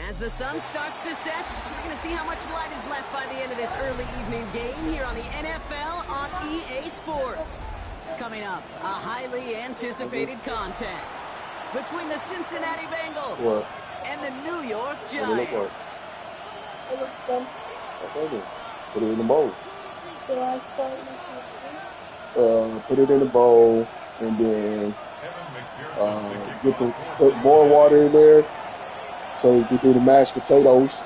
As the sun starts to set, we're going to see how much light is left by the end of this early evening game here on the NFL on EA Sports. Coming up, a highly anticipated contest between the Cincinnati Bengals and the New York Giants. Put it in the bowl. Put it in the bowl, and then put more water in there so you can do the mashed potatoes.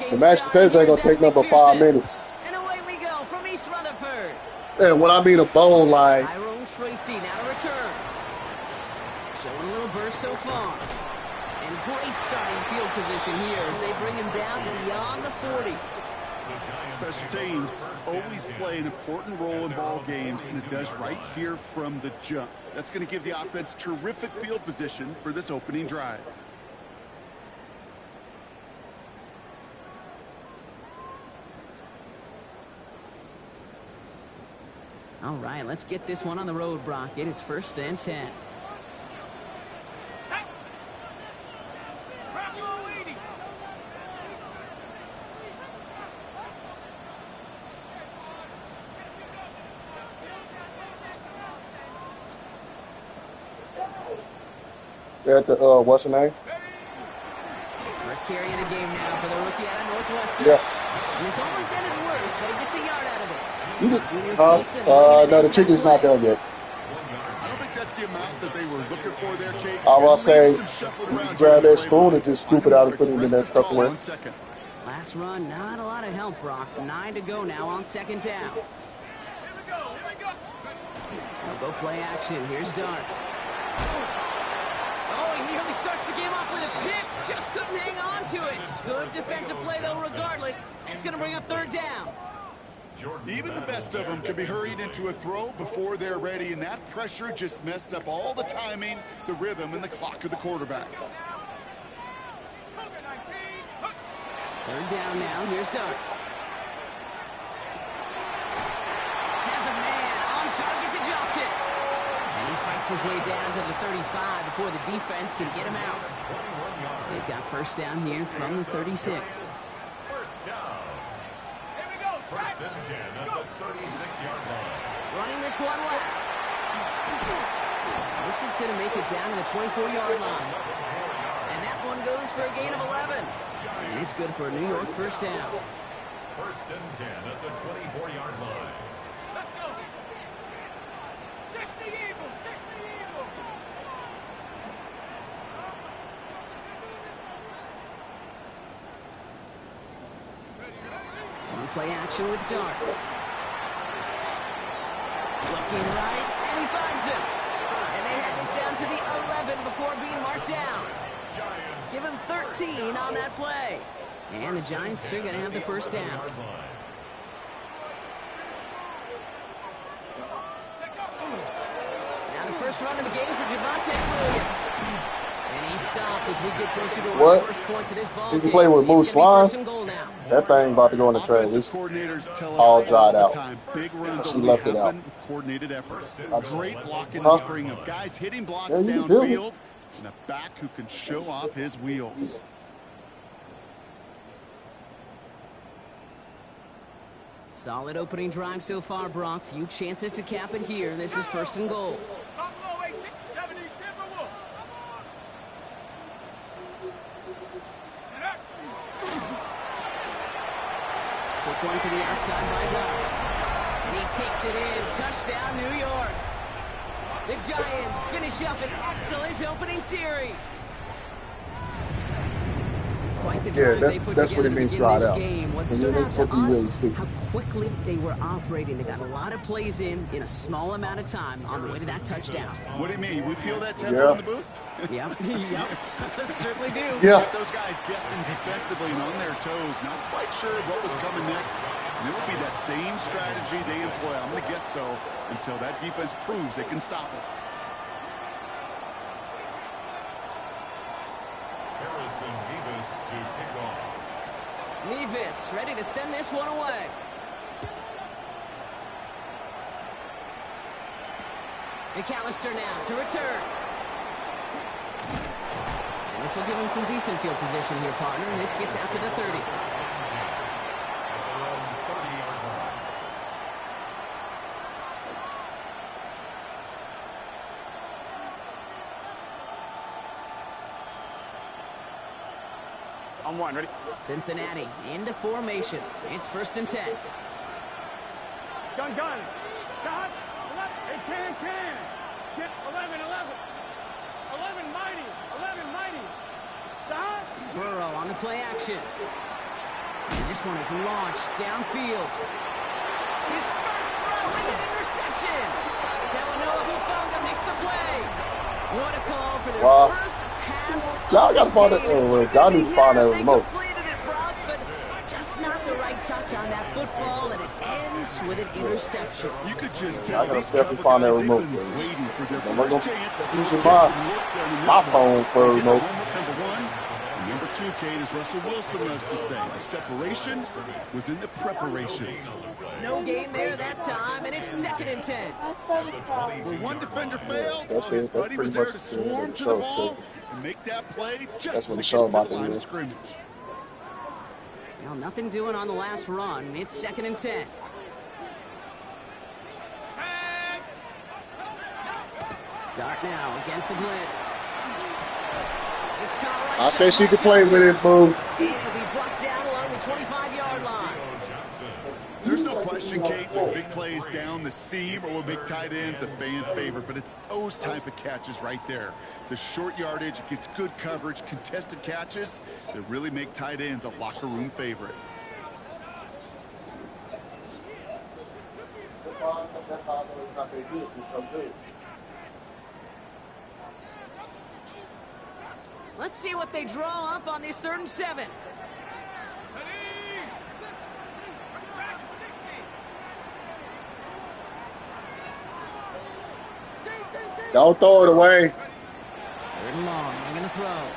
The mashed potatoes ain't gonna take nothing but 5 minutes. And away we go from East Rutherford. And when I mean a bowl, like Tyrone Tracy now to return. Showing a little burst so far. And great starting field position here as they bring him down beyond the 40. Special teams always play an important role in ball games, and it does right here from the jump. That's going to give the offense terrific field position for this opening drive. All right, let's get this one on the road, Brock. It is 1st and 10. they're at the what's the name? First carry of the game now for the rookie out of Northwestern. Yeah. And it's almost ended worse, but he gets a yard out of this. No, the chicken's not done yet. I don't think that's the amount that they were looking for there, Kate. I will say, grab that spoon and just scoop it out and put it in that Tupperware. Last run, not a lot of help, Brock. 9 to go now on 2nd down. They'll go play action. Here's Dart. Oh, he nearly starts the game off with a pick. Just couldn't hang on to it. Good defensive play, though, regardless. It's going to bring up 3rd down. Even the best of them can be hurried into a throw before they're ready, and that pressure just messed up all the timing, the rhythm, and the clock of the quarterback. 3rd down now. Here's Dart. Has a man on target to Johnson. And he fights his way down to the 35 before the defense can get him out. They've got 1st down here from the 36. 1st and 10 at the 36-yard line. Running this one left. This is going to make it down to the 24-yard line. And that one goes for a gain of 11. And it's good for a New York 1st down. 1st and 10 at the 24-yard line. Let's go. 60 Eagles, 60 Eagles. Play action with Dart. Looking right, and he finds him. And they had this down to the 11 before being marked down. Give him 13 on that play. And the Giants are going to have the 1st down. Now the first run of the game for Javonte Williams. And he stopped as we get closer to our first point to this ball game. You can play with Moose Slime. That thing about to go in the trash. It's all dried out. Big runs She left it out. with coordinated efforts. Great block in the spring of guys hitting blocks downfield and a back who can show off his wheels. Solid opening drive so far, Brock. Few chances to cap it here. This is 1st and goal. Quick one to the outside by Dart. And he takes it in. Touchdown, New York. The Giants finish up an excellent opening series. Quite the drive they put together to begin this game. What stood out to us, how quickly they were operating. They got a lot of plays in a small amount of time on the way to that touchdown. What do you mean? We feel that tempo in the booth? Yep. Certainly do. Yeah. Those guys guessing defensively and on their toes, not quite sure what was coming next. And it will be that same strategy they employ. I'm going to guess so until that defense proves they can stop it. Harrison Mevis to kick off. Mevis ready to send this one away. McAllister now to return. And This will give him some decent field position here, partner. And this gets out to the 30. On one, ready? Cincinnati into formation. It's 1st and 10. Gun. Stop. 11. Can. Get 11. 11 mighty. 11 mighty. Stop. Burrow on the play action. And this one is launched downfield. His first throw is an interception. Talanoa Hufanga makes the play. What a call for their first pass. Y'all got to find that. Y'all need to find that remote. Completed it, Brock, but just not the right touch on that football, and it ends with an interception. You could just tell I gotta these definitely couple find that guys, they've remote. been waiting for their I'm not first gonna chance to use put my some work done in my this phone one. for They did remote. homework number one. And number two, Kate, as Russell Wilson loves to say, the separation was in the preparation. No gain there that time, and it's 2nd and 10. When one defender failed, That's his it. That's buddy pretty was there much to the swarm to the show, ball too. and make that play That's just what as the it show gets to the about to line do. of scrimmage. Well, nothing doing on the last run. It's 2nd and 10. Dart now against the blitz. It's caught right I say she side could by play with it, boo. And it'll be brought down along the 25-yard line. There's no question, Kate, with big plays down the seam or with big tight ends, a fan favorite, but it's those type of catches right there. The short yardage, it gets good coverage, contested catches that really make tight ends a locker room favorite. Let's see what they draw up on this 3rd and 7. Don't throw it away. 3rd and long. They're going to throw.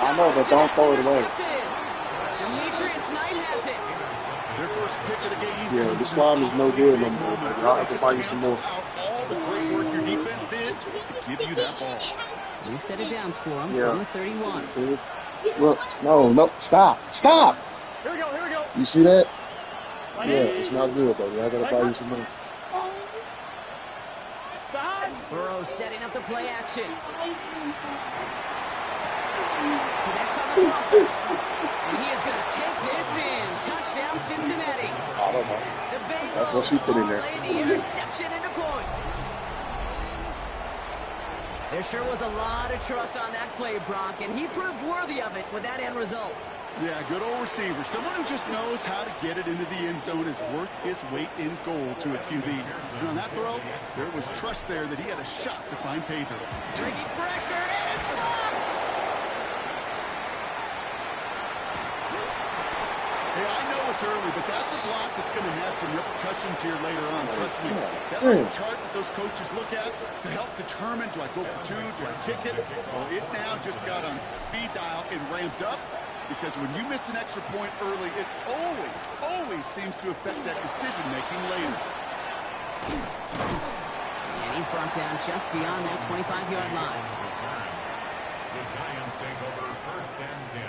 I know, but don't throw it away. Demetrius Knight has it. Their first pick of the game. Yeah, the slime is no good no more, baby. I'll have to buy you some more. All the great work your defense did to give you that ball. New set of downs for him Yeah. from the 31. See? Look, no, stop. Here we go. You see that? Yeah, it's not good, baby. I gotta buy you some more. Stop. Burrow setting up the play action. Connects on the crosser. And he is going to take this in. Touchdown, Cincinnati. I don't know. The Bengals That's what she put in there. parlay the interception into points. There sure was a lot of trust on that play, Brock, and he proved worthy of it with that end result. Yeah, good old receiver. Someone who just knows how to get it into the end zone is worth his weight in gold to a QB. And on that throw, there was trust there that he had a shot to find pay dirt. Bringing pressure, and it's blocked! Hey, I know it's early, but that's a block that's going to have some repercussions here later on. Trust me. That little chart that those coaches look at to help determine, do I go for two, do I kick it? Well, it now just got on speed dial and ramped up, because when you miss an extra point early, it always seems to affect that decision-making later. And he's brought down just beyond that 25-yard line. The Giants take over 1st and 10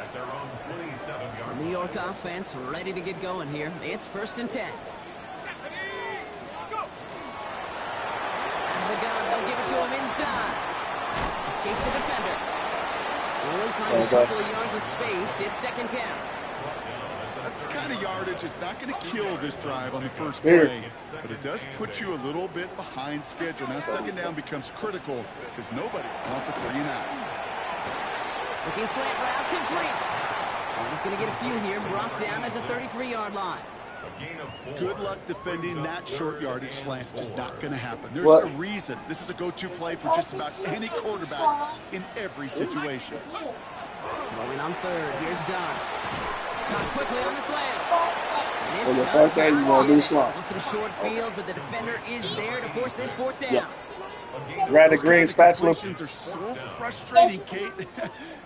at their own 27-yard The New York offense ready to get going here. It's 1st and 10. Out of the gun, they'll give it to him inside. Escapes the defender. Only finds a couple of yards of space. It's 2nd down. That's the kind of yardage, it's not going to kill this drive on the first play, but it does put you a little bit behind schedule. Now 2nd down becomes critical because nobody wants a 3-and-out. Looking slant route complete. And he's going to get a few here, brought down at the 33-yard line. Good luck defending that short yardage slant. Just not going to happen. There's a reason. This is a go-to play for just about any quarterback in every situation. Rolling on 3rd. Here's Dart. Caught quickly on the slant. Well, the first thing you want to do is slide. Looking short field, but the defender is there to force this 4th down. Yeah. Grab the green spatula. Completions are so frustrating, Kate.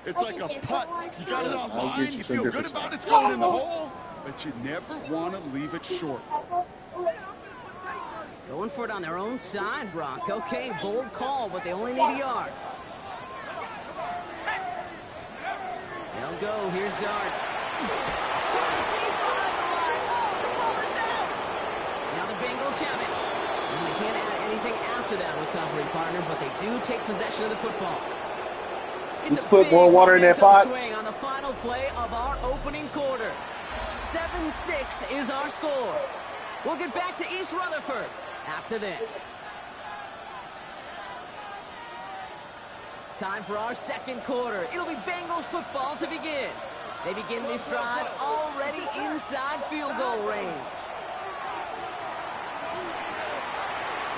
It's like a putt. You got it on line. You feel good about it's going in the hole, but you never want to leave it short. Going for it on their own side, Brock. Okay, bold call, but they only need a yard. They'll go. Here's Dart. Deep behind the line. Oh, the ball is out. Now the Bengals have it. And they can't add anything after that recovery, partner, but they do take possession of the football. Let's put more water in that pot. Swing on the final play of our opening quarter. 7-6 is our score. We'll get back to East Rutherford after this. Time for our second quarter. It'll be Bengals football to begin. They begin this drive already inside field goal range.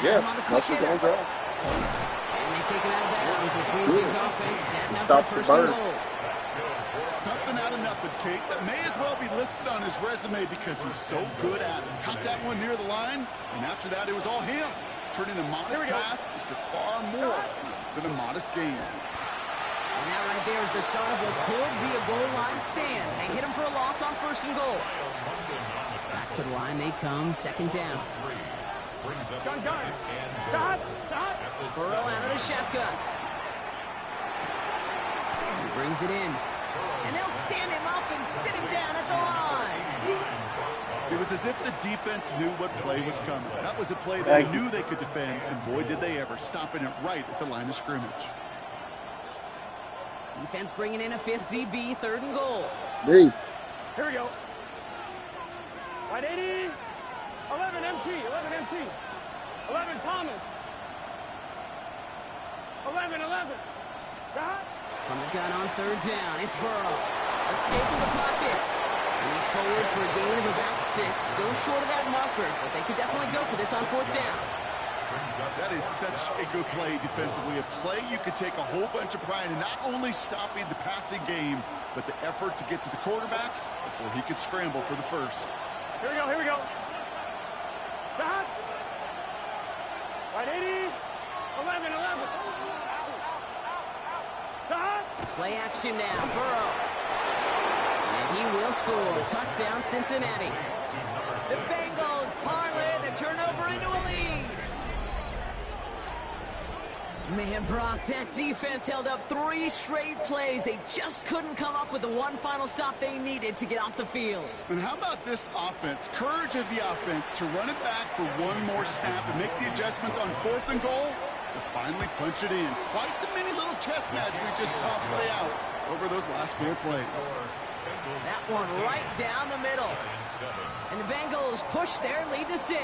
Yeah, that's what they're going. And they take him out of bounds, which means his offense he stops the burn. Something out of nothing, Kate. That may as well be listed on his resume because he's so good at it. Caught that one near the line, and after that, it was all him. Turning a modest pass into far more than a modest gain. And that right there is the start of what could be a goal line stand. They hit him for a loss on 1st and goal. Back to the line they come, 2nd down. Gun. Stop. Burrow out of the shotgun. He brings it in. And they'll stand him up and sit him down at the line. It was as if the defense knew what play was coming. That was a play they knew they could defend, and boy, did they ever, stopping it right at the line of scrimmage. Defense bringing in a 5th DB, 3rd and goal. Me. Here we go. Right 80. 11 MT. 11 Thomas. 11. Got. From the gun on 3rd down, it's Burrow. Escapes the pocket. And he's forward for a gain of about 6. Still short of that marker, but they could definitely go for this on 4th down. That is such a good play defensively. A play you could take a whole bunch of pride in, not only stopping the passing game, but the effort to get to the quarterback before he could scramble for the first. Here we go. Stop. Right 80. 11. Stop. Play action now, Burrow. And he will score. Touchdown, Cincinnati. The Bengals parlay the turnover into a lead. Man, Brock, that defense held up 3 straight plays. They just couldn't come up with the one final stop they needed to get off the field. And how about this offense? Courage of the offense to run it back for one more snap and make the adjustments on 4th and goal to finally punch it in. Quite the mini little chess match we just saw play out over those last 4 plays. That one right down the middle. And the Bengals push their lead to 6.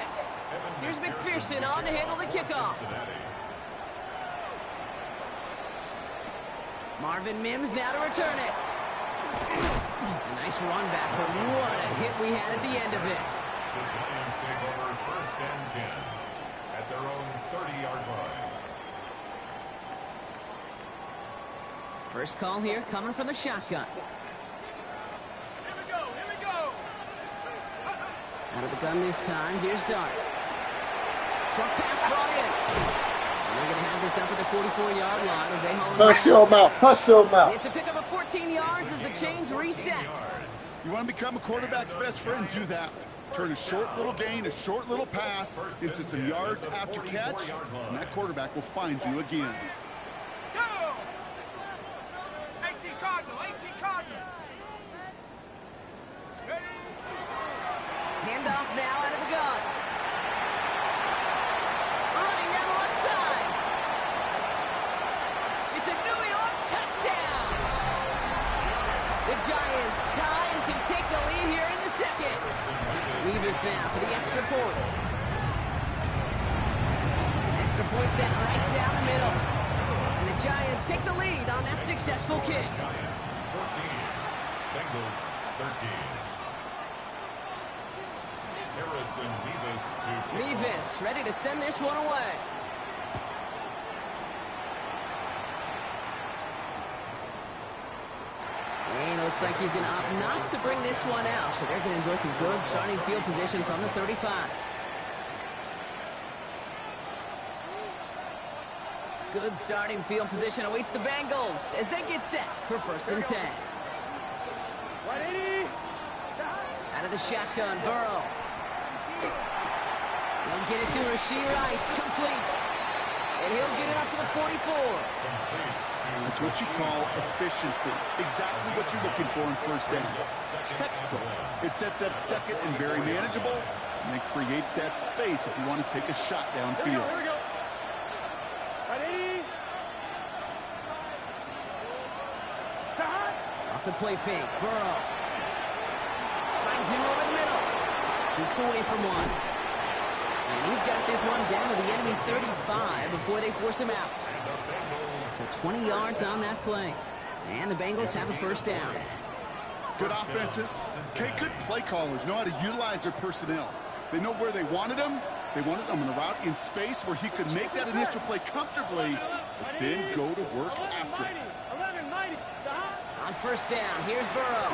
Here's McPherson on to handle the kickoff. Marvin Mims now to return it. A nice run back, but what a hit we had at the end of it. The Giants take over 1st and 10 at their own 30-yard line. First call here coming from the shotgun. Here we go. Out of the gun this time. Here's Dart. Short pass brought in. And they're going to have this up at the 44-yard line as they haul him back. Hush your mouth. It's a pickup of 14 yards as the chains reset. You want to become a quarterback's best friend? Do that. Turn a short little gain, a short little pass into some yards after catch, and that quarterback will find you again. Go! 18 Cardinal. Handoff now out of the gun. Running down the left side. It's a New York touchdown. The Giants tie and can take the lead here in the 2nd. Levis now for the extra point. Extra point set right down the middle. And the Giants take the lead on that successful kick. Giants 14, Bengals 13. Harrison Mevis to Mevis ready to send this one away. And it looks like he's going to opt not to bring this one out. So they're going to enjoy some good starting field position from the 35. Good starting field position awaits the Bengals as they get set for 1st and 10. 180. Out of the shotgun, Burrow. He'll get it to Rashee Rice, complete. And he'll get it up to the 44. complete to That's what you call efficiency. Exactly what you're looking for in first down. Textbook. It sets up second and very manageable, and it creates that space if you want to take a shot downfield. Here we go. Ready? Start. Off the play fake, Burrow. Finds him over the middle. Shoots away from one. And he's got this one down to the enemy 35 before they force him out. So 20 yards on that play. And the Bengals have a first down. Good offenses. Okay, good play callers know how to utilize their personnel. They know where they wanted them. They wanted them on a route in space where he could make that initial play comfortably, but then go to work after it. 11, mighty. Start. On first down, here's Burrow.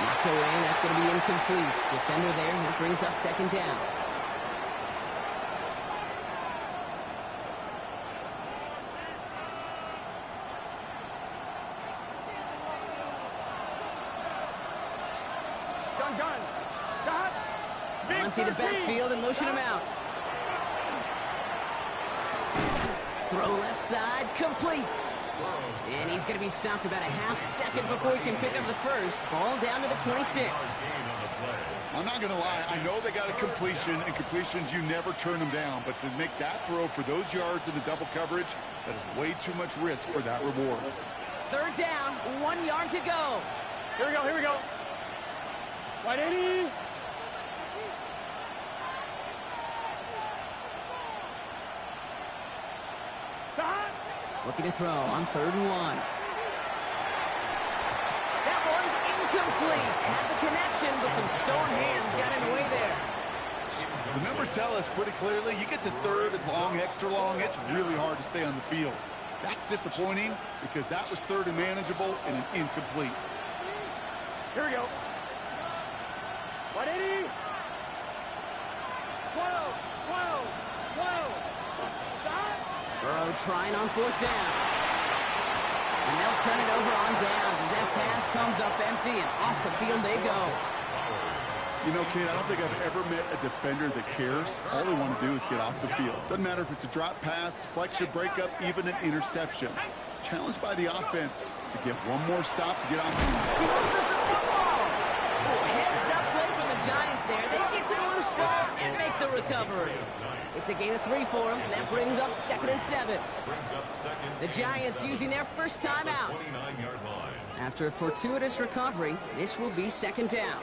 Knocked away, and that's going to be incomplete. Defender there, and that brings up second down. Gun. Start. Empty the backfield and motion him out. Throw left side, complete. And he's going to be stopped about a half second before he can pick up the first. Ball down to the 26. I'm not going to lie. I know they got a completion, and completions, you never turn them down. But to make that throw for those yards in the double coverage, that is way too much risk for that reward. Third down, 1 yard to go. Here we go. Right, Eddie. Start. Looking to throw on 3rd and 1. That one's incomplete. Had the connection, but some stone hands got in the way there. The numbers tell us pretty clearly, you get to third and long, extra long, it's really hard to stay on the field. That's disappointing because that was third and manageable and an incomplete. Here we go. Right, Eddie. 12. Start. Burrow trying on 4th down. And they'll turn it over on downs as that pass comes up empty and off the field they go. You know, kid, I don't think I've ever met a defender that cares. All they want to do is get off the field. Doesn't matter if it's a drop pass, deflection, breakup, even an interception. Challenged by the offense to get one more stop to get off the field. He loses the football. Oh, heads up play from the Giants there. They get to the loose ball and make the recovery. It's a gain of 3 for them. That brings up 2nd and 7. The Giants using their first time out. After a fortuitous recovery, this will be 2nd down.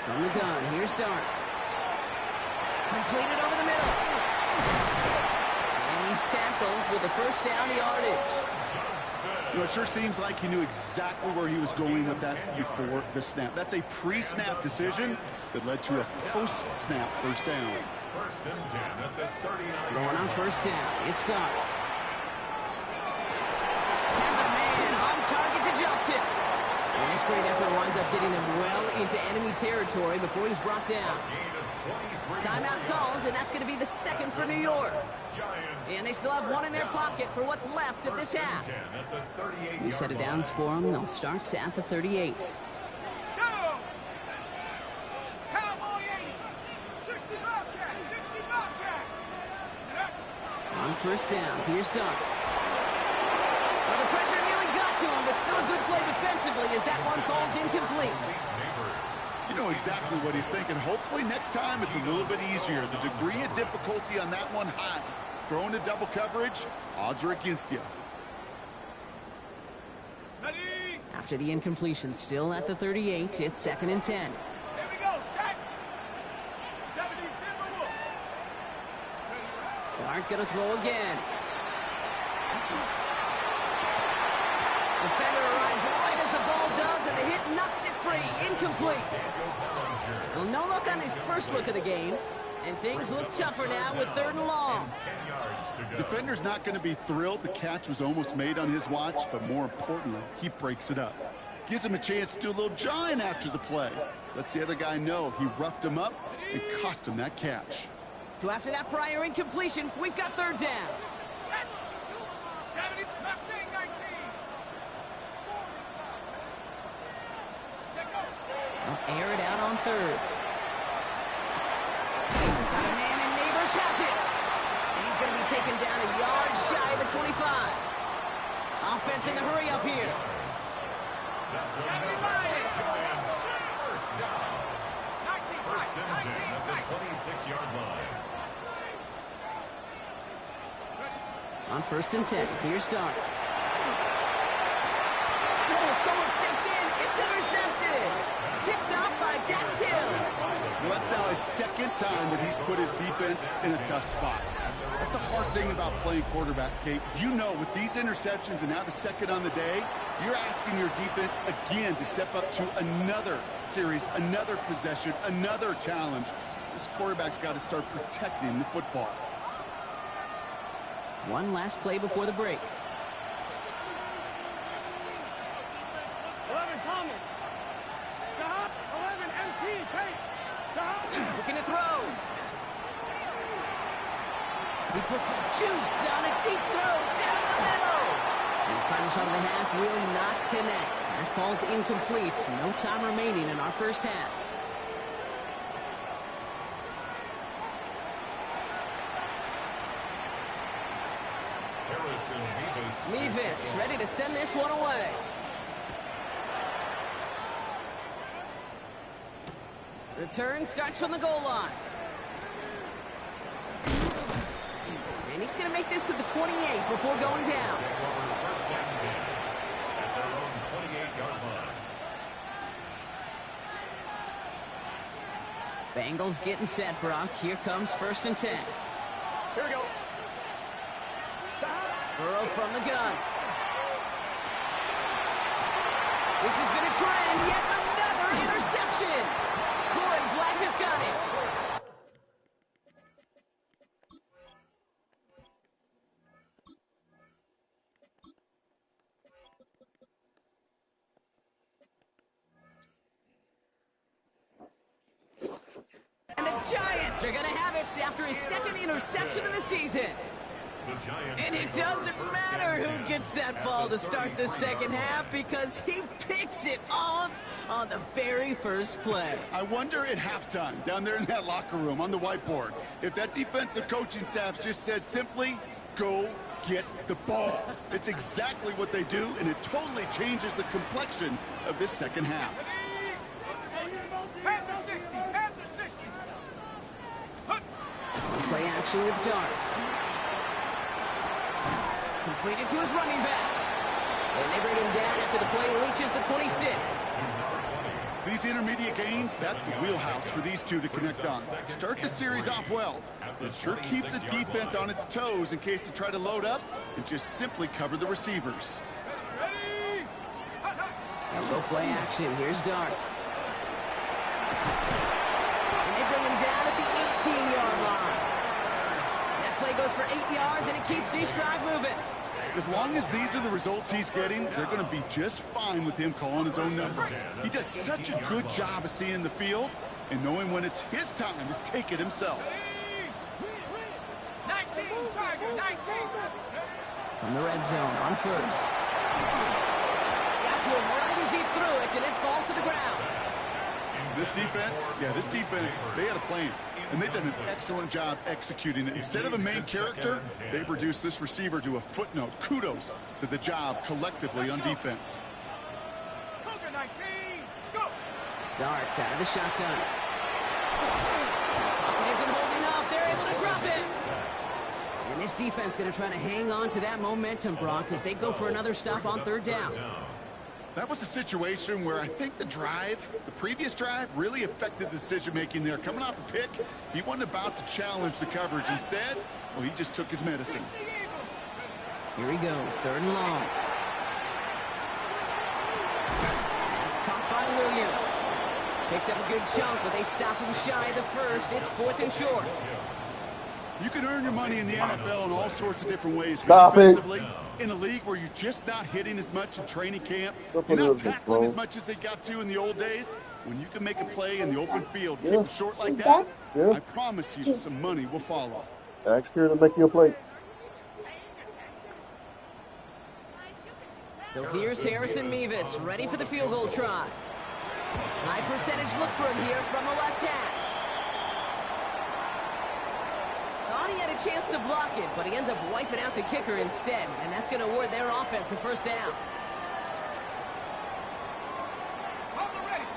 From the gun, here's Dart. Completed over the middle. And he's tackled with the first down yardage. You know, it sure seems like he knew exactly where he was going with that before the snap. That's a pre-snap decision that led to a post-snap first down. Going on first down, it's Dart. Has a man on target to Johnson. And this great effort winds up getting them well into enemy territory before he's brought down. Timeout called, and that's going to be the 2nd for New York. And they still have one in their pocket for what's left of this half. New set of downs for them. They'll start at the 38. Cowboy 80. 60 Bobcat. 60 Bobcat. On first down, here's Dart. Well, the pressure nearly got to him, but still a good play defensively as that one falls incomplete. You know exactly what he's thinking. Hopefully next time it's a little bit easier. The degree of difficulty on that one high. Throwing to double coverage, odds are against you. Ready. After the incompletion, still at the 38, it's 2nd and 10. Here we go. Set. 70 Timberwolves. Dart gonna throw again. Defender arrives right as the ball does, and the hit knocks it free. Incomplete. Well, no look on his first look of the game, and things look tougher now with 3rd and long. Defender's not going to be thrilled the catch was almost made on his watch, but more importantly, he breaks it up. Gives him a chance to do a little jawing after the play. Lets the other guy know he roughed him up and cost him that catch. So after that prior incompletion, we've got 3rd down. 70 Mustang 19. They'll air it out on 3rd. Got a man, and Neighbors has it. taken down a yard shy of the 25. Offense in the hurry up here. That's Giants. First down. First and 10 at the 26-yard line. On first and 10, here's Dart. Oh, someone stepped in. It's intercepted. Picked off by Dax Hill. Well, that's now his second time that he's put his defense in a tough spot. That's a hard thing about playing quarterback, Kate. You know, with these interceptions and now the second on the day, you're asking your defense again to step up to another series, another possession, another challenge. This quarterback's got to start protecting the football. One last play before the break. 11 Thomas. Stop. 11 MT. Take. Stop. Looking to throw. He puts some juice on a deep throw down the middle. And his final shot of the half will not connect. That falls incomplete. No time remaining in our first half. Mevis ready to send this one away. Return starts from the goal line. And he's going to make this to the 28 before going down. First and 10 at their own 28-yard line. Bengals getting set, Brock. Here comes first and 10. Here we go. Burrow from the gun. This has been a trend. Yet another interception. Corey Black has got it. And the Giants are going to have it after his second interception of the season. And it doesn't matter who gets that ball to start the second half because he picks it off on the very first play. I wonder at halftime, down there in that locker room on the whiteboard, if that defensive coaching staff just said simply, go get the ball. It's exactly what they do, and it totally changes the complexion of this second half. Panther 60. Panther 60. Play action with Dart. Completed to his running back. And they bring him down after the play reaches the 26. These intermediate gains, that's the wheelhouse for these two to connect on. Start the series off well. It sure keeps the defense on its toes in case they try to load up and just simply cover the receivers. Ready. Now go play action. Here's Dart. And they bring him down at the 18-yard line. That play goes for 8 yards, and it keeps this drive moving. As long as these are the results he's getting, they're going to be just fine with him calling his own number. He does such a good job of seeing the field and knowing when it's his time to take it himself. 19, Tiger, 19. From the red zone on first. Got to him right as he threw it, and it falls to the ground. This defense, they had a plan. And they've done an excellent job executing it. Instead of a main character, they've reduced this receiver to a footnote. Kudos to the job collectively on defense. Cougar 19. Go. Darts out of the shotgun. It isn't holding up. They're able to drop it. And this defense going to try to hang on to that momentum, Brock, as they go for another stop on third down. That was a situation where I think the previous drive, really affected the decision-making there. Coming off a pick, he wasn't about to challenge the coverage. Instead, well, he just took his medicine. Here he goes, third and long. That's caught by Williams. Picked up a good chunk, but they stop him shy of the first. It's 4th and short. You can earn your money in the NFL in all sorts of different ways. Stop it. In a league where you're just not hitting as much in training camp, you're not tackling as much as they got to in the old days. When you can make a play in the open field, keep it short like that, I promise you some money will follow. Ask her to make you a play. So here's Harrison Mevis, ready for the field goal try. High percentage look for him here from the left hash. thought he had a chance to block it, but he ends up wiping out the kicker instead, and that's going to award their offense a first down.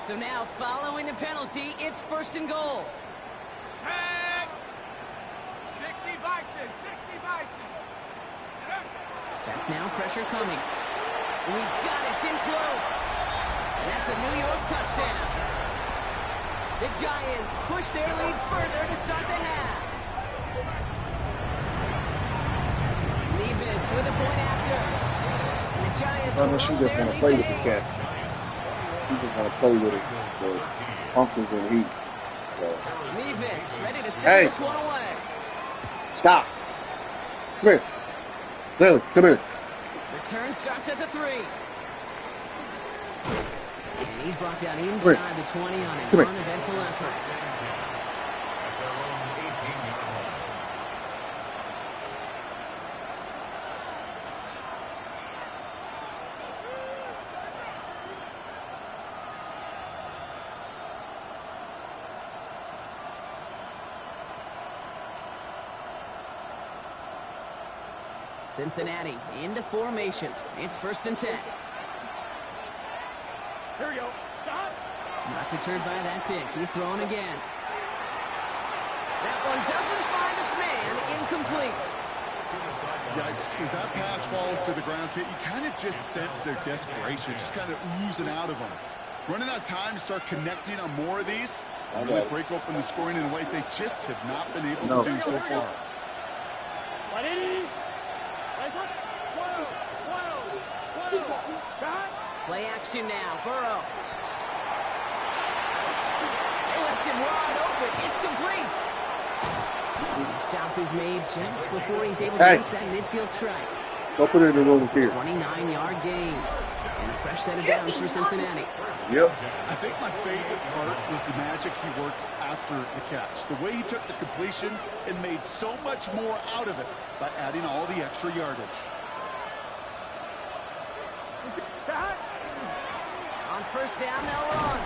So now, following the penalty, it's first and goal. Set. 60 Bison, 60 Bison. Back now, pressure coming. And he's got it, it's in close. And that's a New York touchdown. The Giants push their lead further to start the half. Nevis with a point after. And the Giants I know she's just going to play with the cat. He's just going to play with it. So, pumpkins and heat. So. Nevis ready to send this one away. Stop. Come here. Lily, come here. Return starts at the 3. And he's brought down inside the 20 on an uneventful effort. Cincinnati into formation. It's first and 10. Here we go. Not deterred by that pick. He's throwing again. That one doesn't find its man. Incomplete. Yikes. As that pass falls to the ground, Kit, you kind of just sense their desperation, just kind of oozing out of them. Running out of time to start connecting on more of these. Really break open the scoring in a way they just have not been able to do so far. Play action now. Burrow. They left him wide open. It's complete. The stop is made just before he's able to reach that midfield strike. Go put it in the volunteer. 29-yard gain. And a fresh set of downs for Cincinnati. Yep. I think my favorite part was the magic he worked after the catch. The way he took the completion and made so much more out of it by adding all the extra yardage. On first down, they'll run.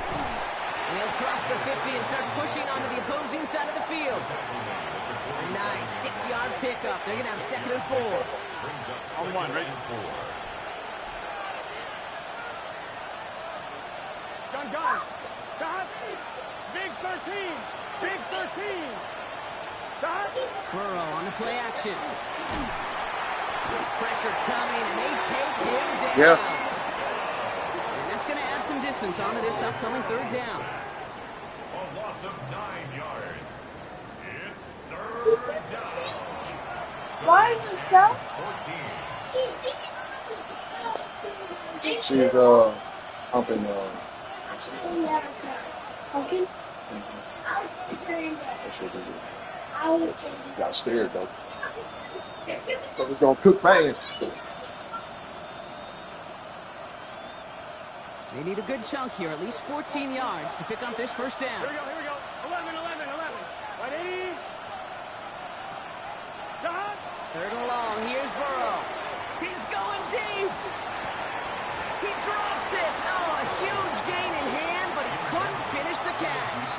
And he'll cross the 50 and start pushing onto the opposing side of the field. A nice 6-yard pickup. They're going to have second and 4. On one, right? Gun. Stop. Big 13. Big 13. Stop. Burrow on the play action. Pressure coming, and they take him down. Yeah. And that's going to add some distance onto this upcoming third down. A loss of 9 yards. It's third down. Why are you so? 14. She's humping Pumpkin? I was concerned that got scared though. But it's gonna cook fast. They need a good chunk here, at least 14 yards to pick up this first down. Here we go. 11. Ready? Stop. Third and long, here's Burrow. He's going deep. He drops it. Oh, a huge gain in hand, but he couldn't finish the catch.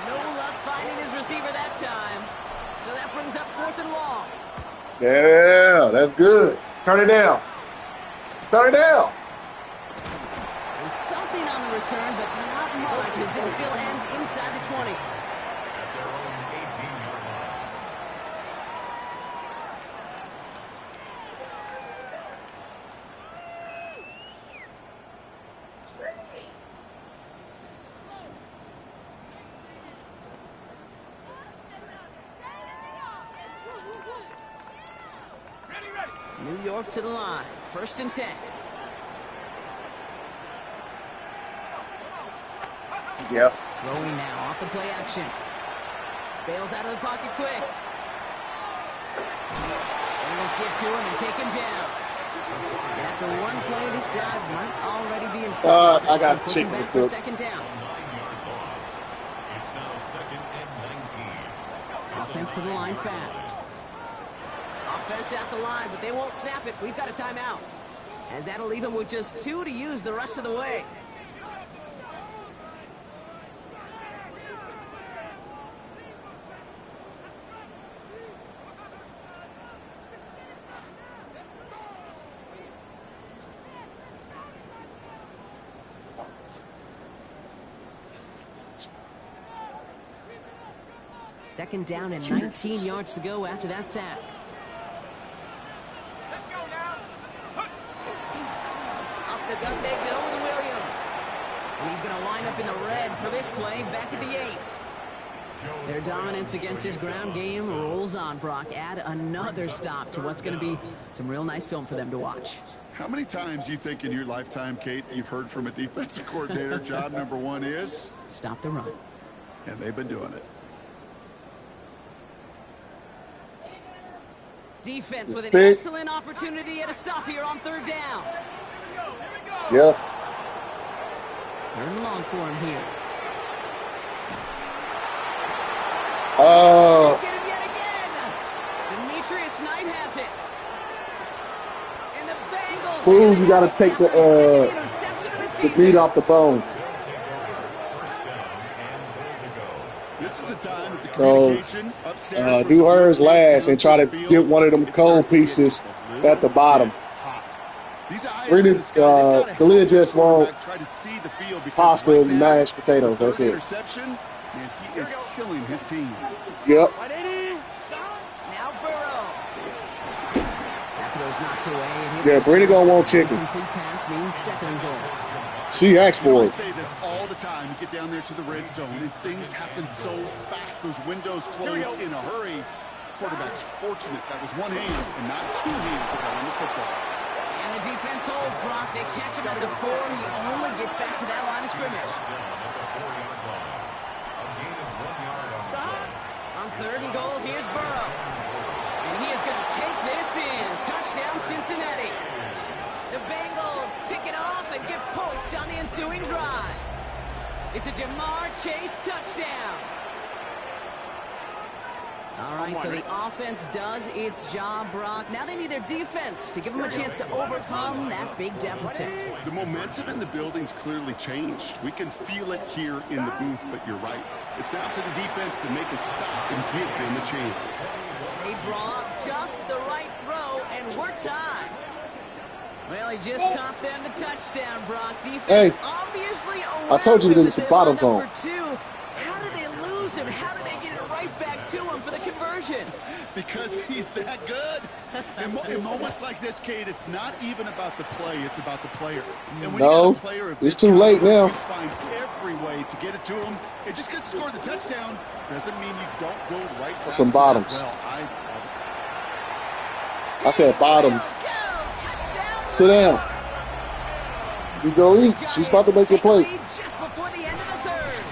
No luck finding his receiver that time. So that brings up fourth and long. Yeah, that's good. Turn it down. And something on the return, but not much, as it still ends inside the 20. At their own 18-yard line. New York to the line. First and 10. Yep. Throwing now off the play action. Bails out of the pocket quick. Bengals get to him and take him down. And after one play, this drive might already be in trouble. I got pushing chicken back for cook. second down. 9-yard loss. It's now second and 19. Offense to the line fast. Offense at the line, but they won't snap it. We've got a timeout. As that'll leave him with just 2 to use the rest of the way. Second down and 19 yards to go after that sack. Let's go now. Up the gut they go with Williams. And he's going to line up in the red for this play back at the 8. Their dominance against his ground game rolls on, Brock. Add another stop to what's going to be some real nice film for them to watch. How many times do you think in your lifetime, Kate, you've heard from a defensive coordinator, job number one is? Stop the run. And they've been doing it. Defense with an excellent opportunity at a stop here on third down. Yeah. Third and long for him here. Get him yet again. Demetrius Knight has it. And the Bengals. Fool, you got to take the meat off the bone. This is a time that the communication upstairs do hers last and try to get one of them cold pieces at the bottom. Really, Khalil just want pasta and mashed potatoes. That's it. Interception, and he is killing his team. Yep. Now Burrow. That throw's knocked away. Yeah, Brady gonna want chicken. Complete pass means second and goal. She asked for I it. say this all the time. You get down there to the red zone, and things happen so fast. Those windows close in a hurry. Quarterback's fortunate that was one hand and not two hands that got on the football. And the defense holds, Brock. They catch him at the 4. He only gets back to that line of scrimmage. On third and goal, here's Burrow. And he is going to take this in. Touchdown, Cincinnati. The Bengals pick it off and get points on the ensuing drive. It's a Jamar Chase touchdown. All right, so the offense does its job, Brock. Now they need their defense to give them a chance to overcome that big deficit. The momentum in the building's clearly changed. We can feel it here in the booth, but you're right. It's now to the defense to make a stop and give them a chance. They draw up just the right throw, and we're tied. Well, he just caught them the touchdown, Brock. Defense obviously aware. I told you to get some bottoms on. How did they lose him? How did they get it right back to him for the conversion? Because he's that good. In moments like this, Kate, it's not even about the play, it's about the player. And when you got a player of it's too late now. You find every way to get it to him. And just because he scored the touchdown doesn't mean you don't go right back some bottoms. Well, I said bottoms. Sit down. You go eat. She's about to make your plate. Just before the end of the third.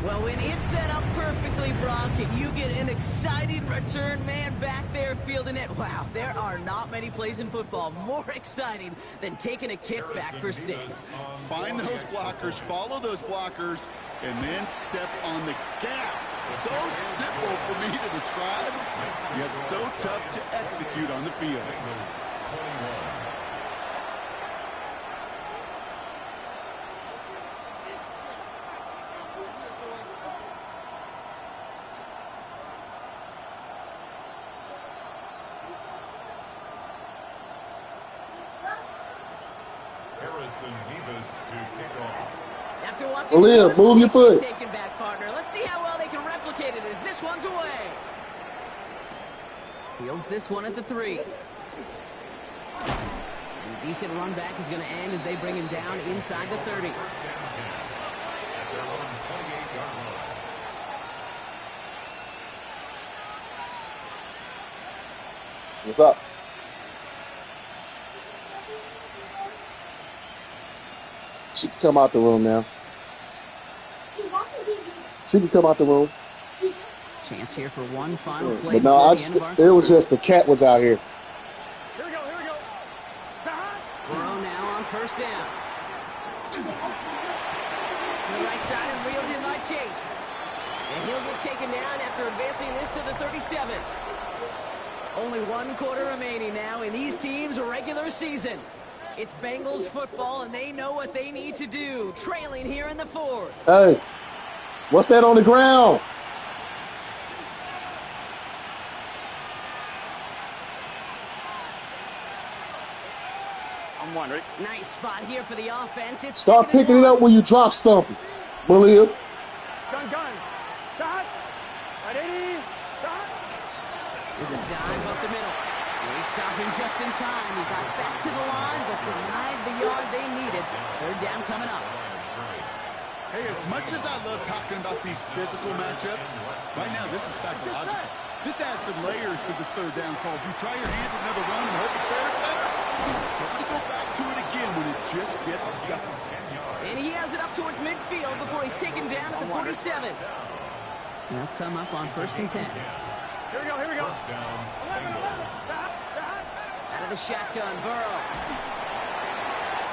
Well, when it's set up perfectly, Brock, and you get an exciting return man back there fielding it, wow, there are not many plays in football more exciting than taking a kick back for 6. Find those blockers, follow those blockers, and then step on the gas. So simple for me to describe, yet so tough to execute on the field. Aaliyah, move your foot. Taken back, partner. Let's see how well they can replicate it as this one's away. Fields this one at the 3. And a decent run back is going to end as they bring him down inside the 30. What's up? She can come out the room now. She can come out the room. Chance here for one final play. But no, it was just the cat was out here. Here we go, here we go. Burrow now on first down. To the right side and reeled in by Chase. And he'll get taken down after advancing this to the 37. Only 1 quarter remaining now in these teams' regular season. It's Bengals football, and they know what they need to do. Trailing here in the 4th. Hey, what's that on the ground? I'm wondering. Nice spot here for the offense. It's Start picking it up when you drop something, Malia. Gun. 180. Stop. With a dive up the middle. They stop him just in time. He got back to the line, but denied the yard they needed. Third down coming up. Hey, as much as I love talking about these physical matchups, right now this is psychological. This adds some layers to this third down call. Do you try your hand at another run and hope it fares better? It's tough to go back to it again when it just gets stuck. And he has it up towards midfield before he's taken down at the 47. They'll come up on 1st and 10. Here we go, here we go. 11, 11. Stop, stop. Out of the shotgun, Burrow.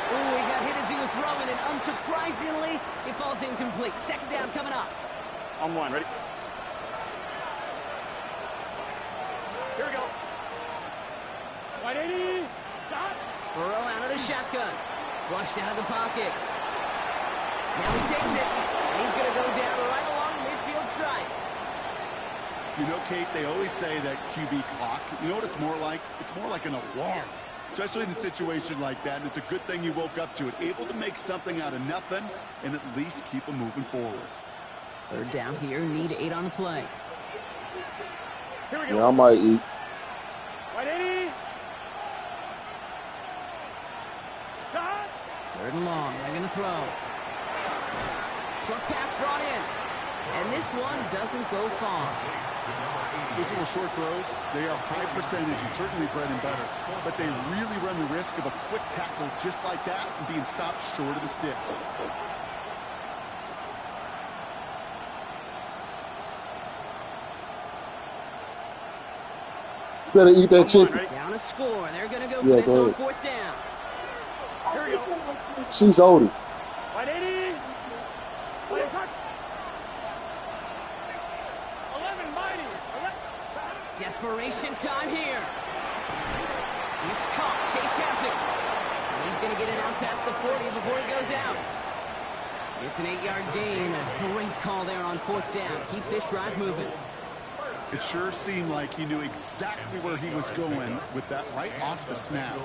Ooh, he got hit as he was throwing, and unsurprisingly, it falls incomplete. Second down coming up. On one, ready? Here we go. 180. Stop. Burrow out of the shotgun. Flushed out of the pocket. Now he takes it, and he's going to go down right along the midfield stripe. You know, Kate, they always say that QB clock, you know what it's more like? It's more like an alarm, especially in a situation like that, and it's a good thing you woke up to it. Able to make something out of nothing and at least keep them moving forward. Third down here, need 8 on the play. Here we go. Yeah, I might eat. 180. Stop. Third and long, they're going to throw. Short pass brought in, and this one doesn't go far. Those little short throws, they are high percentage and certainly bread and butter, but they really run the risk of a quick tackle just like that and being stopped short of the sticks. You better eat that chicken. Down a score, they're going to go for Yeah, this go on ahead. 4th down. Here we go. She's older. 180. 11 mighty. 11. Desperation time here. It's caught. Chase has it. And he's going to get it out past the 40 before he goes out. It's an 8-yard gain. A great call there on 4th down. Keeps this drive moving. It sure seemed like he knew exactly where he was going with that right off the snap.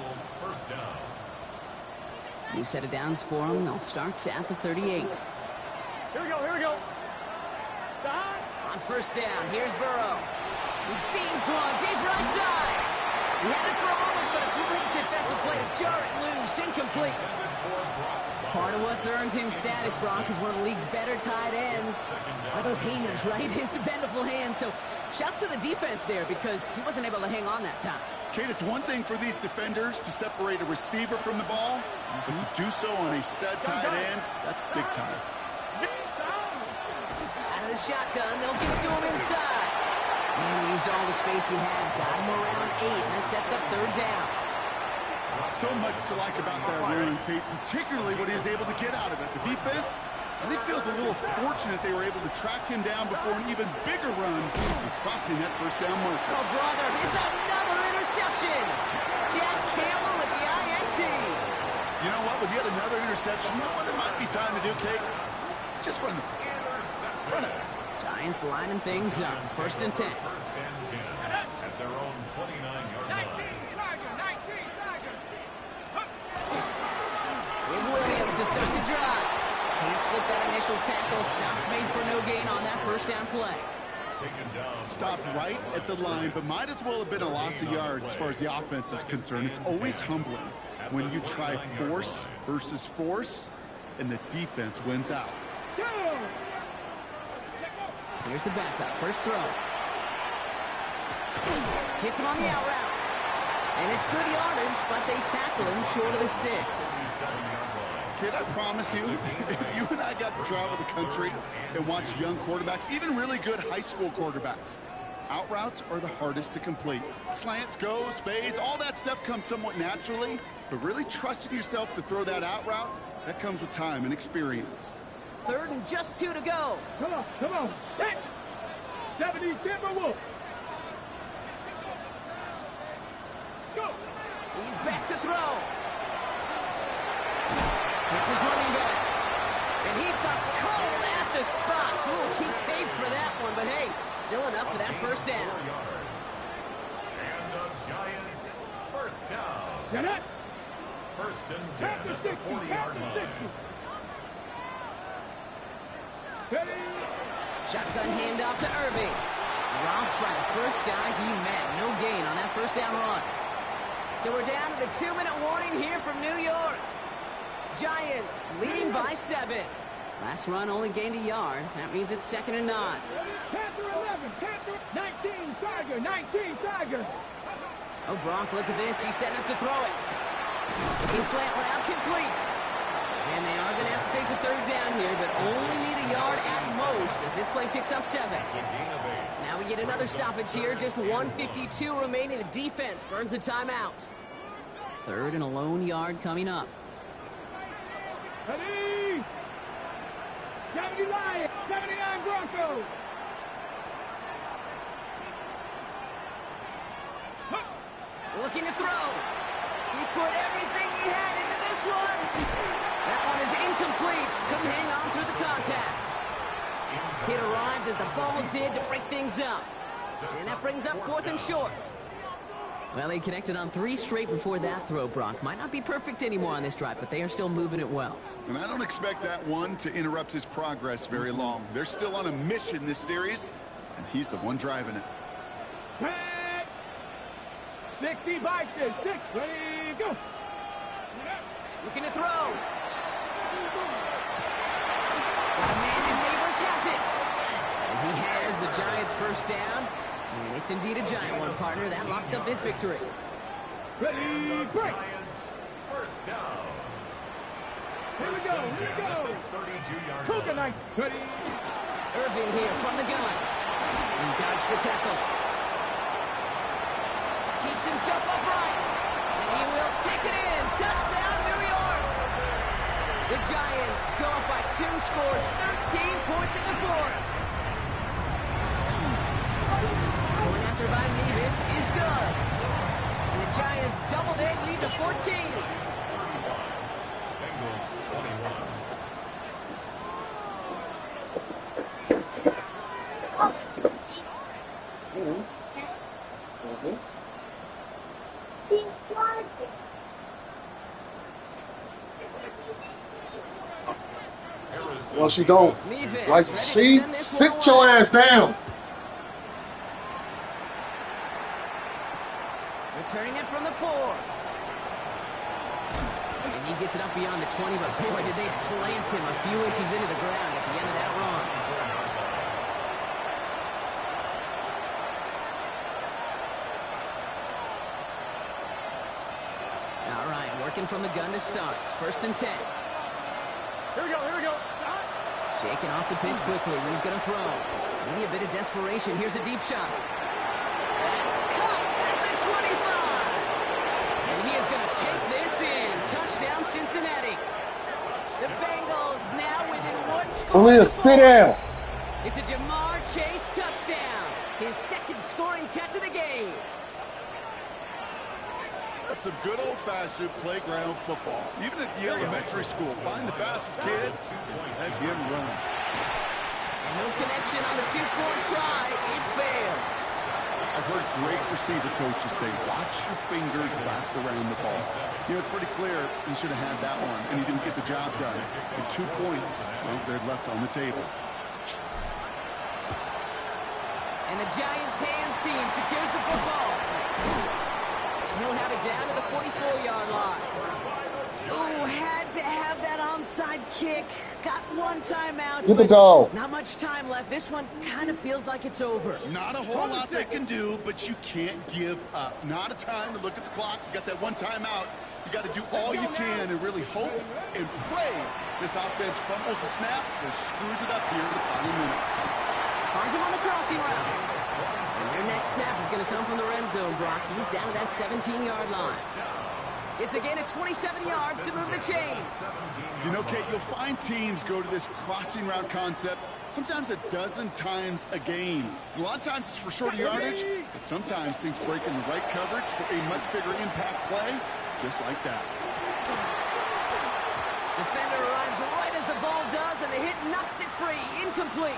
New set of downs for him. They'll start at the 38. Here we go, here we go. Stop. On 1st down, here's Burrow. He beams one, deep right side. He had it for a moment, but a great defensive play to jar it loose, incomplete. Part of what's earned him status, Brock, is one of the league's better tight ends. Are those hands, right? His dependable hands. So shouts to the defense there because he wasn't able to hang on that time. Kate, it's one thing for these defenders to separate a receiver from the ball, but to do so on a stud tight end, that's big time. Out of the shotgun, they'll give it to him inside. And he used all the space he had, got him around 8, and that sets up 3rd down. So much to like about that run, Kate, particularly what he was able to get out of it. The defense, I think, feels a little fortunate they were able to track him down before an even bigger run and crossing that 1st down marker. Oh, brother, it's another interception. Jack Campbell with the INT. You know what? With yet another interception, you know what it might be time to do, Kate? Just run the ball. Run it. Giants lining things up. 1st and 10. At their own 29-yard line. 19, Tiger. Here's Williams to start the drive. Can't slip that initial tackle. Stops made for no gain on that 1st down play. Stopped right at the line, but might as well have been a loss of yards as far as the offense is concerned. It's always humbling when you try force versus force, and the defense wins out. Here's the backup. 1st throw. Hits him on the out route. And it's good yardage, but they tackle him short of the sticks. Kid, I promise you, if you and I got to travel the country and watch young quarterbacks, even really good high school quarterbacks, out routes are the hardest to complete. Slants, goes, fades, all that stuff comes somewhat naturally, but really trusting yourself to throw that out route, that comes with time and experience. 3rd and just 2 to go. Come on. 70 Timberwolves. Go. He's back to throw. It's his running back. And he stopped cold at the spot. Ooh, he paid for that one, but hey, still enough for that 1st down. And the Giants, 1st down. Get it. 1st and 10 at the 40-yard line. Steady. Shotgun handoff to Irving. guy he met. No gain on that first down run. So we're down to the 2-minute warning here from New York. Giants leading by 7. Last run only gained a yard. That means it's 2nd and 9. Panther 11, Panther 19, Tiger, 19, Tiger. Oh, Gronk, look at this. He's setting up to throw it. In slant route, complete. And they are going to have to face a 3rd down here, but only need a yard at most as this play picks up 7. Now we get another stoppage here. Just 1:52 remaining. The defense burns a timeout. 3rd and a lone yard coming up. Ready? 70 Lions, 79 Broncos. Looking to throw. He put everything he had into this one. That one is incomplete. Couldn't hang on through the contact. It arrived as the ball did to break things up. And that brings up 4th and short. Well, they connected on 3 straight before that throw, Brock. Might not be perfect anymore on this drive, but they are still moving it well. And I don't expect that one to interrupt his progress very long. They're still on a mission this series, and he's the one driving it. 60 by 6, ready, go. Looking to throw. Got a man, and Neighbors has it. And he has the Giants' first down. And it's indeed a giant one, partner. That locks up this victory. Ready, break. First down. Here we go, here we go. 32-yard Cougar Knights, ready. Irvin here from the gun. He dodged the tackle. Keeps himself upright. And he will take it in. Touchdown, New York. The Giants go up by 2 scores, 13 points in the 4th. Going after by Mevis is good. And the Giants double their lead to 14. Bengals 21. Well, she don't. Mevis Like, ready to she send this sit one your away. ass down. Returning it from the 4. And he gets it up beyond the 20, but boy, did they plant him a few inches into the ground at the end of that run. All right, working from the gun to start. 1st and 10. Here we go, here we go. Shaking off the pin quickly. He's going to throw. Maybe a bit of desperation. Here's a deep shot. That's caught at the 25. And he is going to take this in. Touchdown, Cincinnati. The Bengals now within 1 score. Aaliyah, sit down. It's a Jamar Chase touchdown. His 2nd scoring catch of the game. That's some good old-fashioned playground football. Even at the elementary school, find the fastest kid and let him run. And no connection on the 2-point try. It fails. I've heard great receiver coaches say, watch your fingers wrapped around the ball. You know, it's pretty clear he should have had that one, and he didn't get the job done. And 2 points, well, they're left on the table. And the Giants' hands team secures the football. And he'll have it down to the 44-yard line. Ooh, had to have that onside kick. Got 1 timeout. Get the but dog. Not much time left. This one kind of feels like it's over. Not a whole lot they can do, but you can't give up. Not a time to look at the clock. You got that 1 timeout. You got to do all you can and really hope and pray this offense fumbles the snap and screws it up here in the final minutes. Finds him on the crossing route. And their next snap is going to come from the red zone, Brock. He's down to that 17-yard line. It's again at 27 yards to move the chains. You know, Kate, you'll find teams go to this crossing route concept sometimes a dozen times a game. A lot of times it's for shorter yardage, but sometimes things break in the right coverage for a much bigger impact play, just like that. Defender arrives right as the ball does, and the hit knocks it free. Incomplete.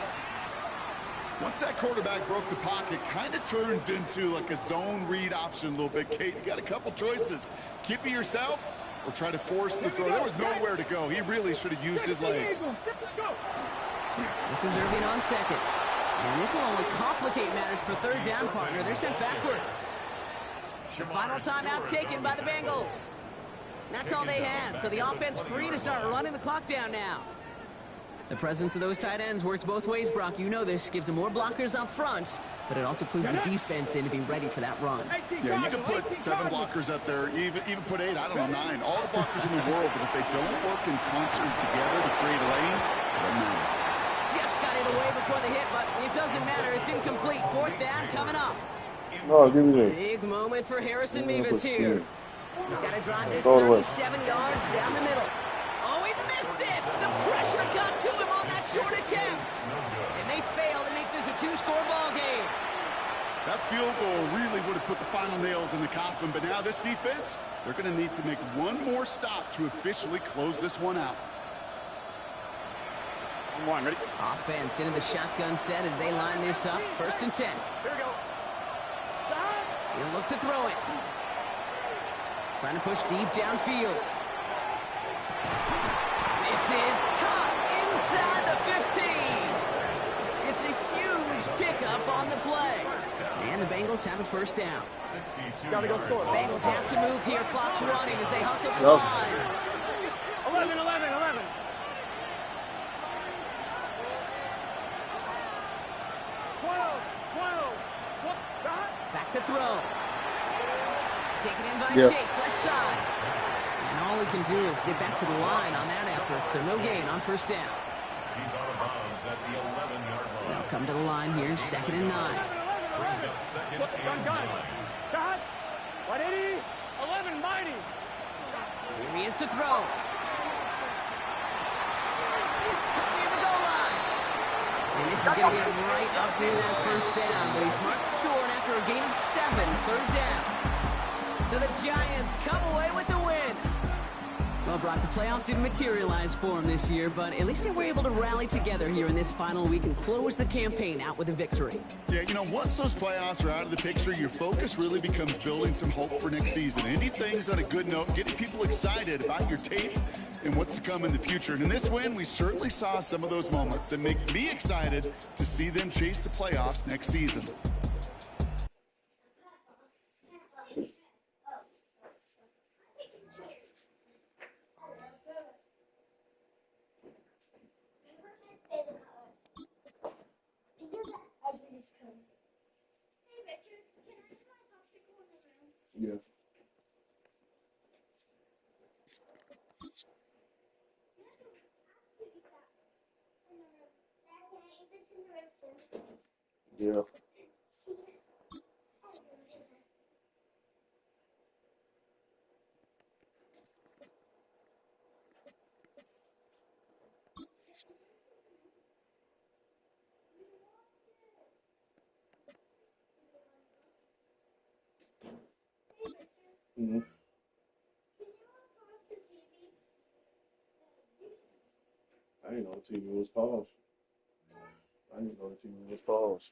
Once that quarterback broke the pocket, kind of turns into like a zone read option a little bit. Kate, you got a couple choices. Keep it yourself or try to force the throw. There was nowhere to go. He really should have used his legs. This is Irving on 2nd. And this will only complicate matters for third down, partner. They're sent backwards. The final timeout taken by the Bengals. That's all they had, so the offense free to start running the clock down now. The presence of those tight ends works both ways, Brock. You know this. Gives them more blockers up front, but it also clues the defense in to be ready for that run. Yeah, you can put 7 blockers up there, even put 8, I don't know, 9. All the blockers in the world, but if they don't work in concert together to create a lane, it doesn't matter. Just got it away before the hit, but it doesn't matter. It's incomplete. Fourth down coming up. Oh, give me that. Big moment for Harrison Mevis here. He's got to drive this Go away. 37 yards down the middle. Oh, he missed it! The pressure got to him on that short attempt. And they fail to make this a 2-score ball game. That field goal really would have put the final nails in the coffin, but now this defense, they're going to need to make one more stop to officially close this one out. One, ready? Offense into the shotgun set as they line this up. 1st and 10. Here we go. Stop. He'll look to throw it. Trying to push deep downfield. This is caught inside the 15. It's a huge pickup on the play. And the Bengals have a 1st down. Gotta go score. Bengals have to move here. Clock's running as they hustle the line. 11, 11, 11. 12, 12. Stop. Back to throw. Taken in by Yeah. Chase, left side. And all we can do is get back to the line on that effort, so no gain on 1st down. He's out of bounds at the 11-yard line. They'll come to the line here, 2nd and 9. Brings up 2nd and 9. Stop. 180. 11, mighty. Here he is to throw. Cut near the goal line. And this is going to get him right up near that 1st down, but he's marked short after a gain of 7, 3rd down. So the Giants come away with the win. Well, Brock, the playoffs didn't materialize for them this year, but at least they were able to rally together here in this final week and close the campaign out with a victory. Yeah, you know, once those playoffs are out of the picture, your focus really becomes building some hope for next season. Anything's on a good note, getting people excited about your tape and what's to come in the future. And in this win, we certainly saw some of those moments that make me excited to see them chase the playoffs next season. Yeah. Yeah. Mm-hmm. I didn't know the TV was paused. I didn't know the TV was paused.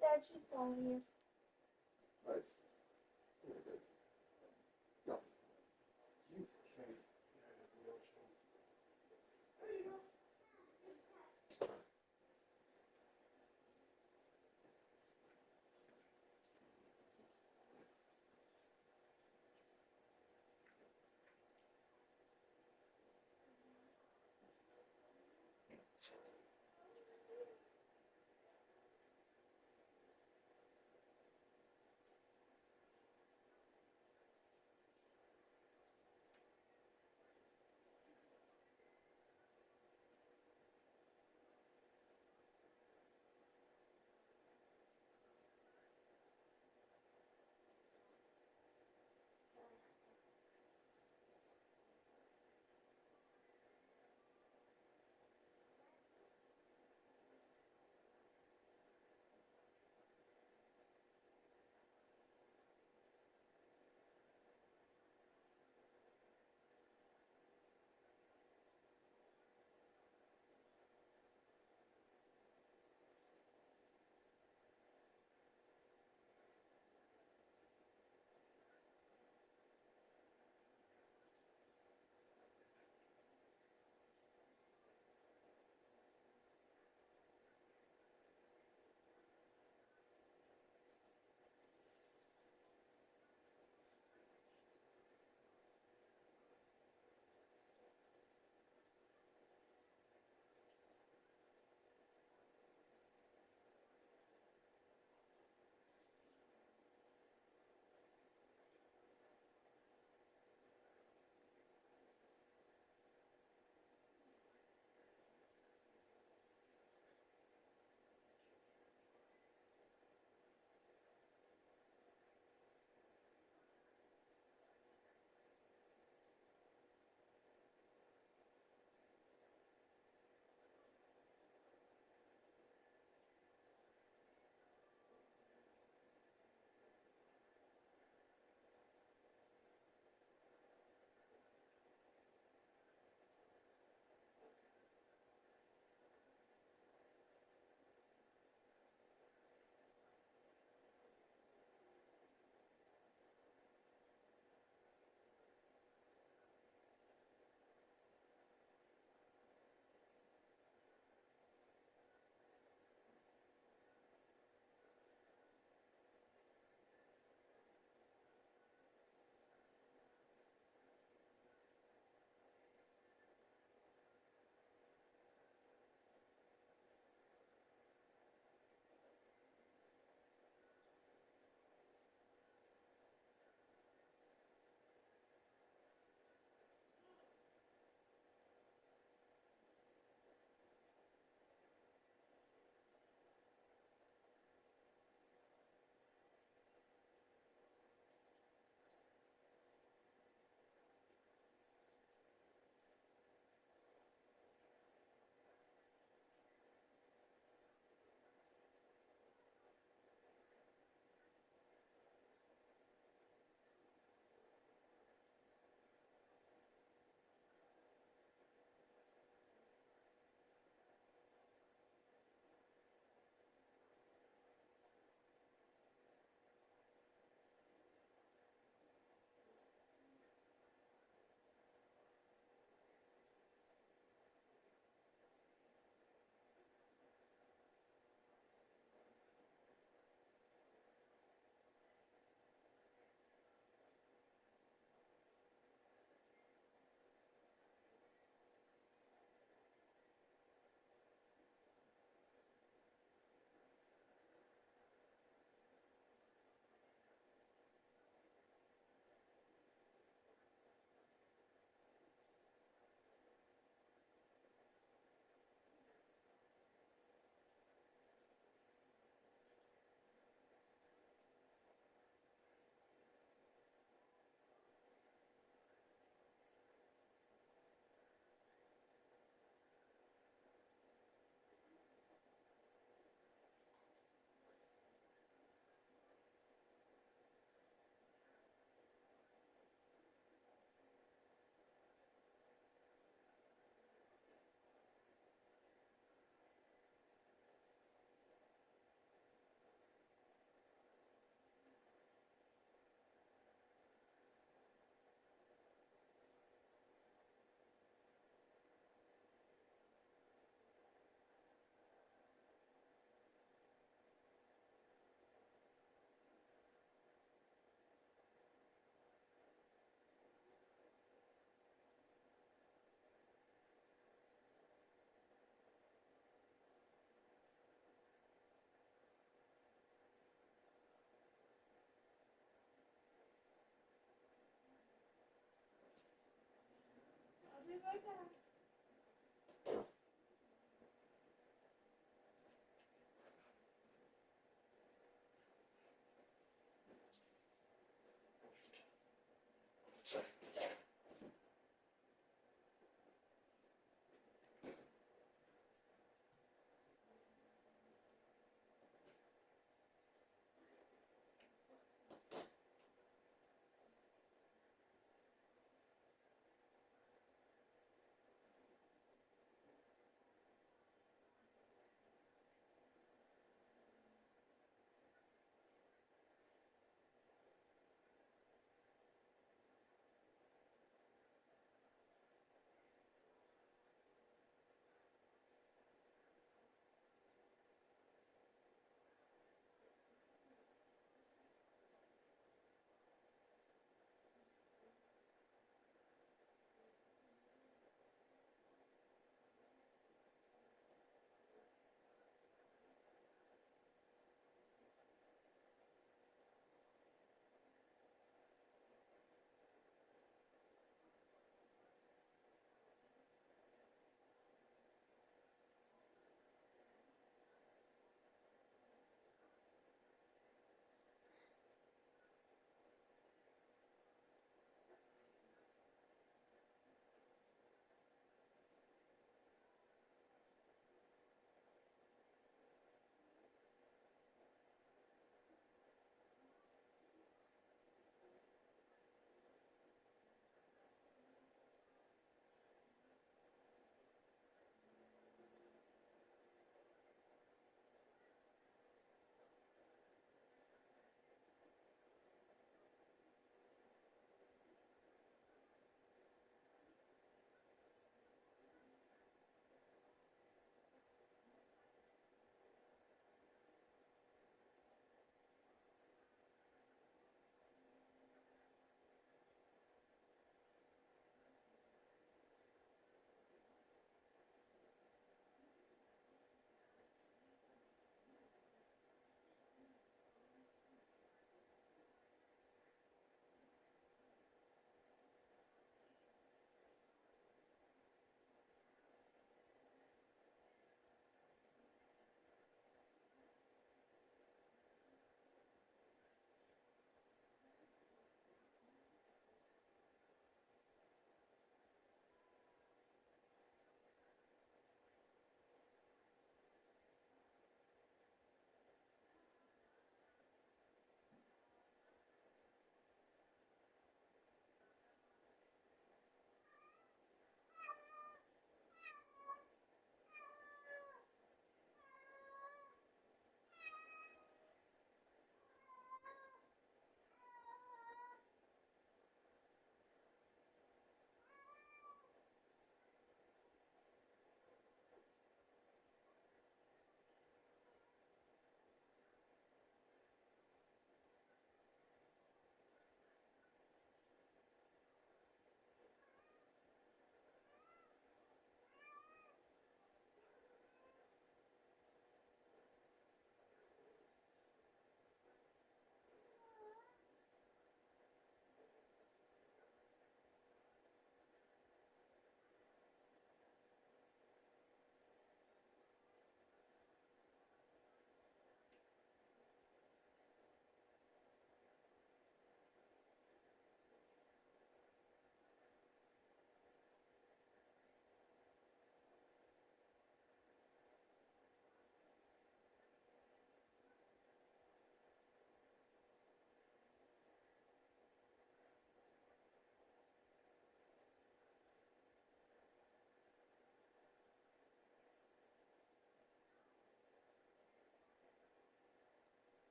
Dad, she's calling you. Right.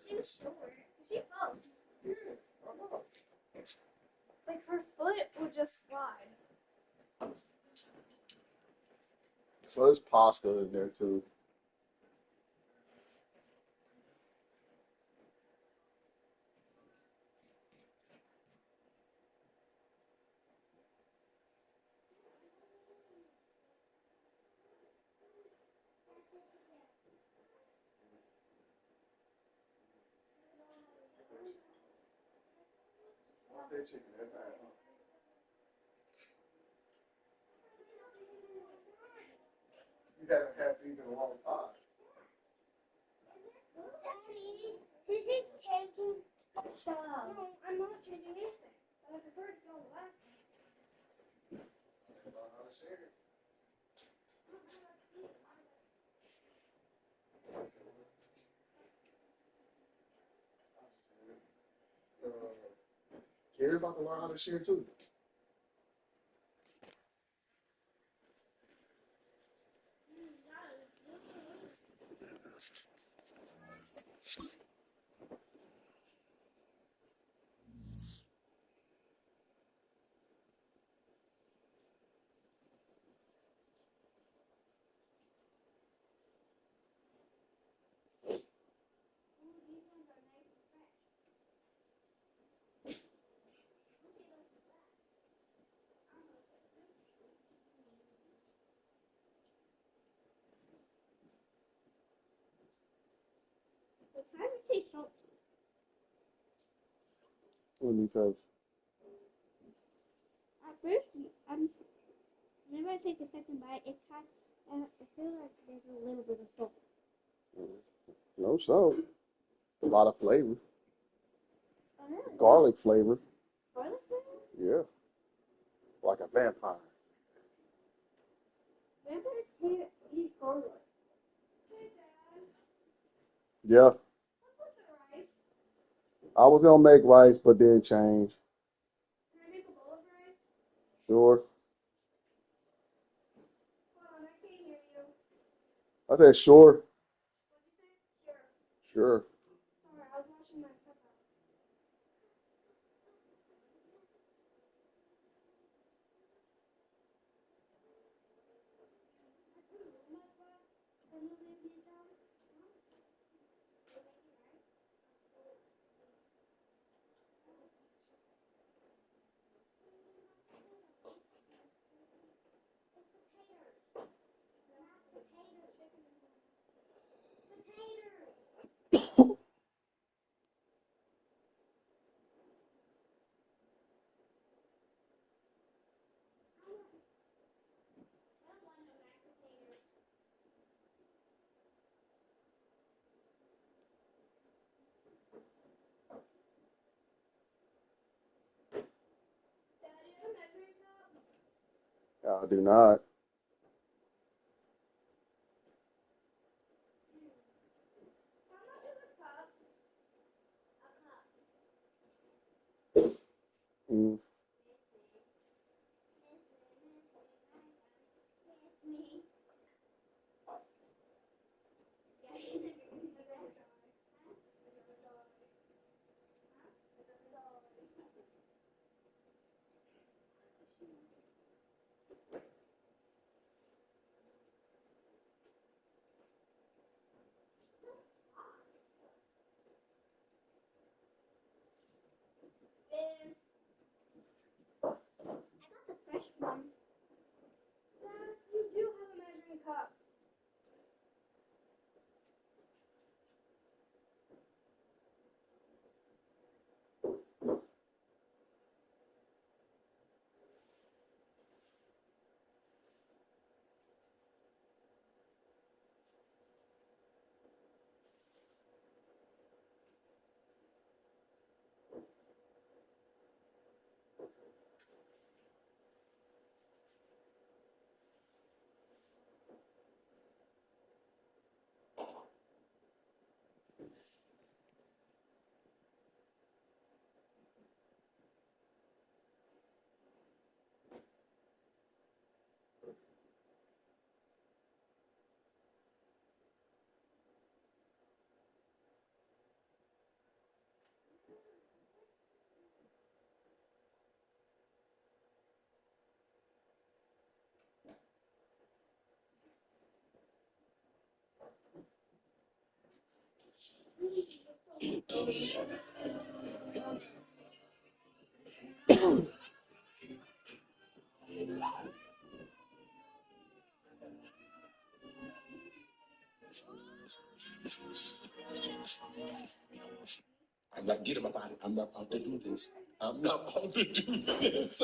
She was short. She fell. Like her foot would just slide. So there's pasta in there too. You haven't had these in a long time. Daddy, this is changing the show. No, I'm not changing anything. I would prefer to go last. Gary's about to learn how to share too. The time it tastes salty. Let me tell you. At first, whenever I take the second bite, I feel like there's a little bit of salt. No salt. A lot of flavor. Oh, really? Garlic flavor. Garlic flavor? Yeah. Like a vampire. Vampires can't eat garlic. Hey, Dad. Yeah. What's with the rice? I was gonna make rice, but then change. Can I make a bowl of rice? Sure. Hold on, I can't hear you. I said sure. What'd you say? Sure. Sure. Sorry, I was watching my pepper. Daddy, a measuring cup? I do not. How much is a cup? A cup. Mm. I got the fresh one. Dad, you do have a measuring cup. I'm not get him about it. I'm not about to do this. I'm not about to do this.